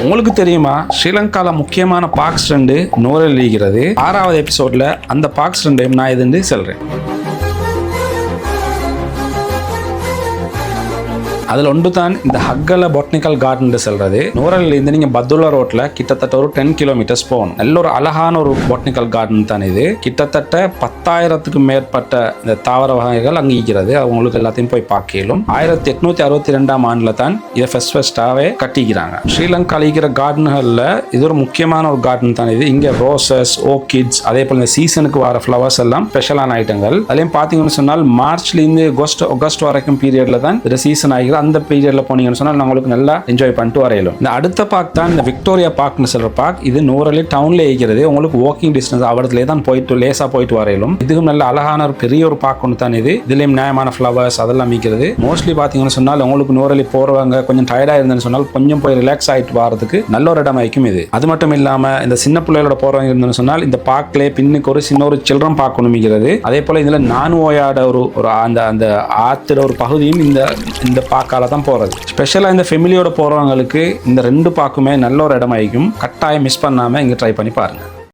உங்களுக்கு தெரியுமா ஸ்ரீலங்கால முக்கியமான பார்க்ஸ் 2 நூரல் இருக்கிறது. 6வது எபிசோட்ல அந்த பார்க்ஸ் 2 நான் இதுன்னு சொல்றேன். அதில் ஒன்று தான் இந்த ஹக்கல பொட்டானிக்கல் கார்டன் சொல்றது. நூரல்லேருந்து நீங்கள் பத்துல்லா ரோட்ல கிட்டத்தட்ட ஒரு 10 கிலோமீட்டர்ஸ் போகணும். நல்ல ஒரு அழகான ஒரு பொட்டானிக்கல் கார்டன் தான் இது. கிட்டத்தட்ட 10,000க்கும் மேற்பட்ட இந்த தாவர வகைகள் அங்கே இருக்கிறது. அவங்களுக்கு எல்லாத்தையும் போய் பார்க்கலும். 1862ஆம் ஆண்டுல தான் இதை ஃபர்ஸ்டாவே கட்டிக்கிறாங்க. ஸ்ரீலங்காவில் இருக்கிற கார்டன்களில் இது ஒரு முக்கியமான ஒரு கார்டன் தான் இது. இங்கே ரோசஸ், ஓர்கிட்ஸ், அதே போல இந்த சீசனுக்கு வர ஃப்ளவர்ஸ் எல்லாம் ஸ்பெஷலான ஐட்டங்கள். அதையும் பார்த்தீங்கன்னு சொன்னால் மார்ச்லேருந்து ஆகஸ்ட் வரைக்கும் பீரியட்ல தான் இது சீசன் ஆகிற அந்த பீரியட்ல போனீங்கன்னு சொன்னா உங்களுக்கு நல்லா என்ஜாய் பண்ணிட்டு வரையலாம். இந்த அடுத்த பார்க் தான் இந்த விக்டோரியா பார்க்னு சொல்ற பார்க். இது நூரலி டவுன்ல இருக்கிறது. உங்களுக்கு வாக்கிங் டிஸ்டன்ஸ் அவடத்திலே தான் போயிட்டு லேசா போயிட்டு வரையலாம். இதுவும் நல்ல அழகான ஒரு பெரிய ஒரு பார்க் ஒன்று தான் இது. இதுலயும் நியாயமான ஃப்ளவர்ஸ் அதெல்லாம் விற்கிறது. மோஸ்ட்லி பாத்தீங்கன்னு சொன்னால் உங்களுக்கு நூரலி போறவங்க கொஞ்சம் டயர்டா இருந்தேன்னு சொன்னால் கொஞ்சம் போய் ரிலாக்ஸ் ஆயிட்டு வரதுக்கு நல்ல ஒரு இடம் வைக்கும் இது. அது மட்டும் இல்லாம இந்த சின்ன பிள்ளைகளோட போறவங்க இருந்தேன்னு சொன்னால் இந்த பார்க்ல பின்னுக்கு ஒரு சின்ன ஒரு சில்ட்ரன் பார்க் ஒன்று விற்கிறது. அதே போல இதுல நானுவோயாட ஒரு அந்த ஆத்துல ஒரு பகுதியும் இந்த பார்க்கால தான் போறது. ஸ்பெஷலா இந்த ஃபேமிலியோட போறவங்களுக்கு இந்த 2 பார்க்குமே நல்ல ஒரு இடம் ஆகிக்கும். கட்டாயம் மிஸ் பண்ணாம இங்க ட்ரை பண்ணி பாருங்க.